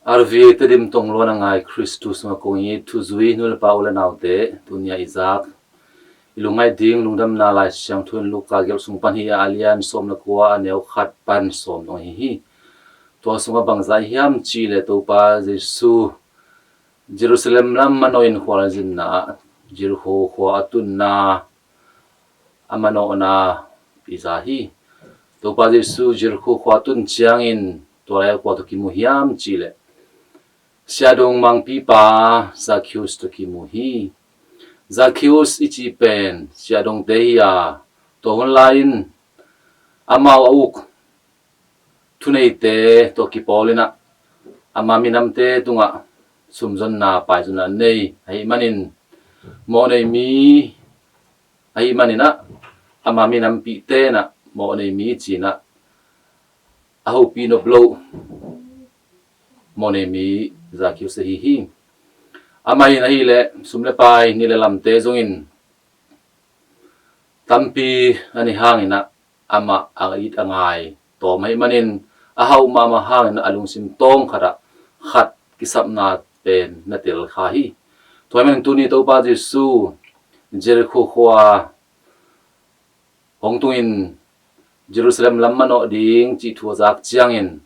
Arvi tedim tong lo na ngai Christus ma kongi tu zui nul paula naute dunia izak ilungai ding lungdam na lai siang thun luka gel sung pan hi alian som na kwa neu khat pan som no hi to sunga bangza hiam chi le to pa Jesu Jerusalem lam manoin khwal jin na jirho khwa atun na amano na izahi to pa Jesu jirho khwa tun chiangin to lai kwa to kimu hiam chi le Siadong mang pipa Zacchaeus to kimuhi. Zacchaeus ichi pen siadong teia to online amau auk tunei te to kipolina amaminam te tunga sumzon na paizuna nei ai manin mo nei mi ai manina amaminam pi te na mo nei mi china ahu pino blow mo nei mi Zacchaeus hi amai na hi le sumle pai ni le lam te zongin tampi ani hangina ama agit angai to mai manin ahau mama hangin alung sim tong khara khat kisap na pen na tel kha hi toy man tu ni to pa Jesu Jericho khwa hongtungin Jerusalem lamano ding chi thua zak chiangin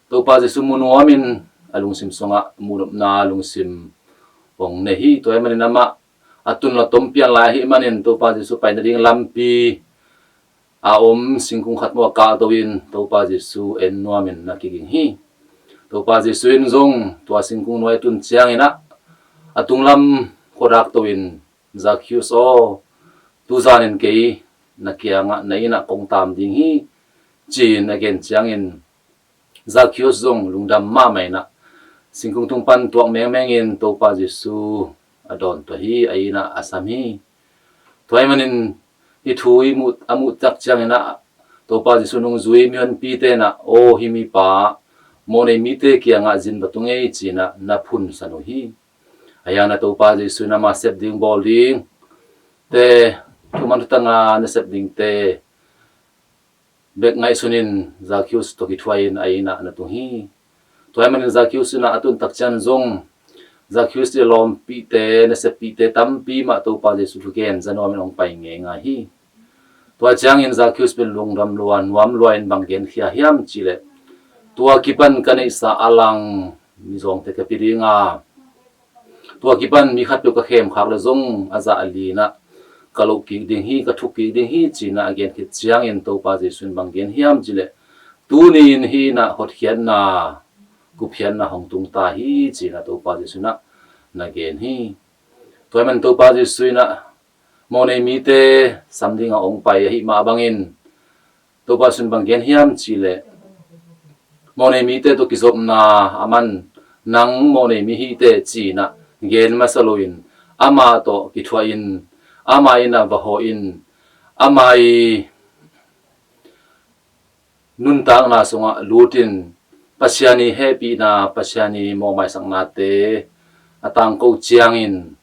to pa Jesu munuamin alung sim songa munup na alung sim ong nehi toy manin ama atun la tompian la hi manin to pa Jesu pai na ding lampi a singkung khat mo ka towin to pa Jesu en nuamin na kiging hi to pa Jesu in zong to singkung noi tun chiang ina atung lam khorak towin Zacchaeus o tu zanin ke na kianga na ina kong tam ding hi chin again chiang in Zacchaeus zong lungdam ma mai na singkung tung pan tuak meng mengin to pa Jesu adon to hi aina asami toy manin ithui mut amut tak chang ina to pa Jesu nung zui mion pi te na o himi pa mo nei mi te kia nga jin batung ei china na phun sanu hi ayana to pa Jesu na ma sep ding bol ding te thuman tanga na sep ding te bek ngai sunin Zacchaeus to kitwain aina na tu hi toy manin Zacchaeus na atun takchan zong Zacchaeus de lom pi te na se pi te tam pi ma to pa Jesu ken zano min ong pai nge nga hi to chang in Zacchaeus pel long ram luan wam luain banggen khia hiam chile tua kipan kanai sa alang mi zong te kapiringa tua kipan mi khat pe ka khem khak la zong aza alina kalau ki ding hi ka thuk ki ding hi china again ki chiang in to pa Jesu banggen hiam chile tunin hi na hot khian na kuphian na hongtung ta hi china to pa Jesu na gen hi toy man to pa Jesu na mo nei mi te samding a ong pai hi ma bangin to pa sun banggen hiam chile mo nei mi te to kizop na aman nang mo nei mi hi te china gen masaloin ama to kithuain ama ina baho in amai nun tang na songa lutin pasiani happy na pasiani mo mai sang na te atang ko chiangin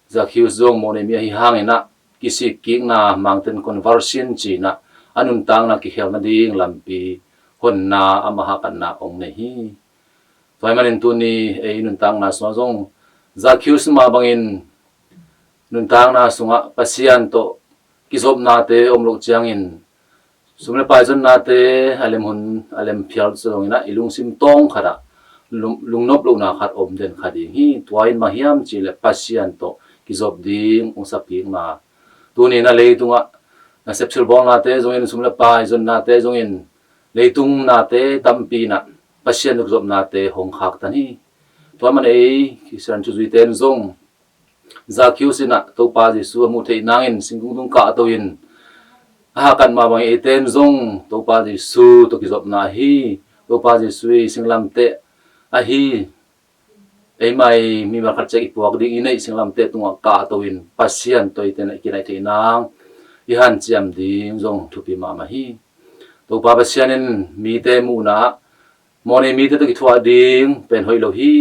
Zacchaeus zong mo nei mi hi hangina kisik king na mountain conversion china anun tang na ki khel na ding lampi hon na amaha kan na ong nei hi toy manin tu ni e nun tang na so zong Zacchaeus ma bangin nun tang na sunga pasian to kisop na te omlok chiangin sumle paizon na te alem phial zong ina ilung sim tong khara lungnop lo na khat om den khading hi twain ma hiam chile pasian to kizop ding usaping na tuni na leitunga na sepsul bol na te zongin sumle paizon na te zongin leitung na te tampi na pasian kizop na te hong khak tan hi twa man ei kisan chu zui ten zong Zacchaeus ina to pa Jesu mu thei nangin singkung tung ka toin ha kan ma bang eten zong to pa Jesu to kizop na hi to pa Jesu singlam te a hi ei mai mi ma khat chek ipuak ding inei singlam te tunga ka toin pasian to iten kinai thei nang i han chiam ding zong thupi ma ma hi to pa pasianin mi te mu na mo nei mi te to kithwa ding pen hoi lo hi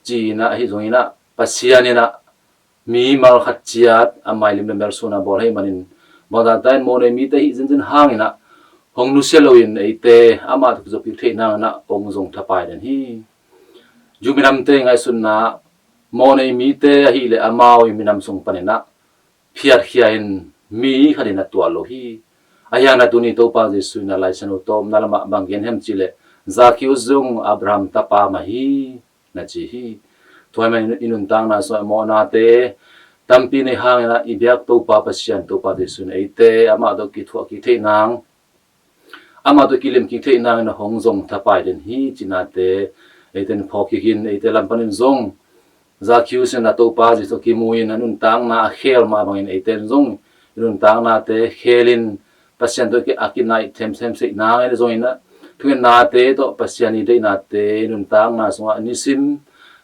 chi na hi zong ina pasianina mi mal khat chiat amai lim ber suna bol hei manin bodan tain mo nei mi te hi jin hangina hong nu seloin ite ama tu zo pi the na na ong zong thapai den hi juminam te ngai sun na mo nei mi te hi le amao minam sung panena phiar khiain mi khadina to lo hi aya na tuni to pa jesu na lai sanu tom na lama banggen hem chile zakyu zung abraham tapa ma hi na chi hi toy mai inun tang na so mo na te tampi ne hang na ibyak to pa pasian to pa jesu na ite ama do ki thua ki the nang ama do kilim ki the nang na hong zong thapai den hi chinate eten phokihin ete lampanin zong zakyu se na to pa ji to ki muin anun tang na khel ma bangin eten zong inun tang na te khelin pasien to ki akinai them se na ngai zong ina thuen na te to pasiani de na te inun tang na so anisim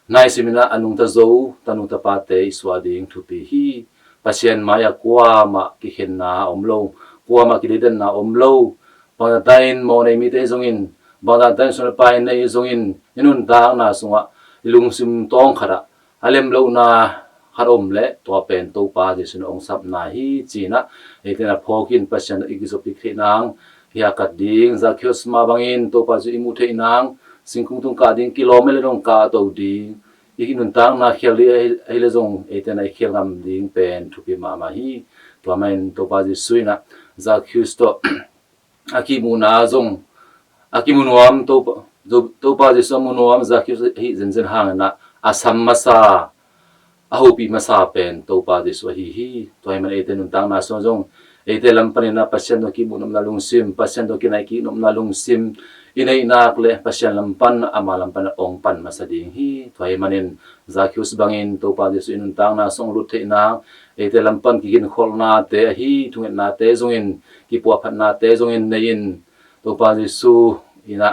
nai simina anung ta zo tanu ta pa te iswading thupi hi pasien maya kwa ma ki khen na omlo kwa ma ki den na omlo pa tain mo nei mi te zong in ba tain so pa nei zong in inun tang na so lung sim tong khara alem lo na harom le to pen to pa ji sun ong sap na hi china etena phokin pasien igiso pikhe nang hia ka ding za khios ma bangin to pa ji imu the nang singkung tung ka ding kilometer rong ka to ding ikinun tang na kheli ele zong etena khelam ding pen thupi ma ma hi to main to pa ji suina za khios to akimu na zong akimunuam to pa ji samunuam za khios hi zen hang na asam masa ahopi masa pen to pa dis wahi hi toy man ete nun tang na so jong ete lam panina pasien no ki bunum na lungsim pasien do kinai ki num na lungsim inai nak le pasien lampan amalam pan ong pan masading hi toy manin zakius bangin to pa dis inun tang na song lut the na ete lampan ki gin khol na te hi thungen na te zongin ki pu phat na te zongin nein to pa disu ina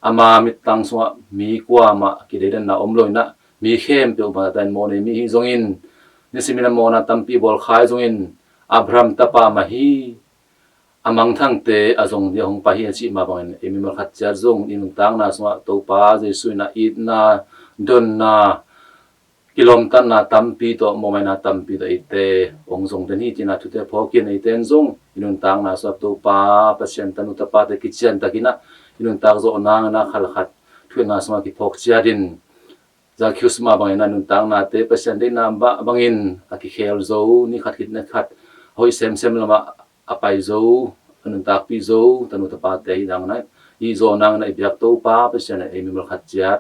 ama mit tang so mi kwa ma ki den na omloi na mi khem pe ba tan mo ne mi hi zongin ni simina mo na tampi bol khai zongin abraham tapa ma hi amang thang te azong dia hong pa hi chi ma bang emi mal khat cha zong in tang na so to pa jesu na it na don na kilom tan na tampi to mo mai na tampi to ite ong zong den hi tina thu te phokin iten zong inun tang na so to pa pasien tanu tapa te kichian takina inun tak zo na na khal khat thu na so ki phok chia din za khius ma bang na nun tang na te pasien de na ba bangin aki khel zo ni khat hit na khat hoi sem lama apai zo nun tak pi zo tanu ta pa te dang na i zo nang na ibyak to pa pasien e mi mal khat chiat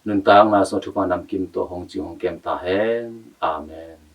nun tang na so thu pa nam kim to hong chi hong kem ta hen amen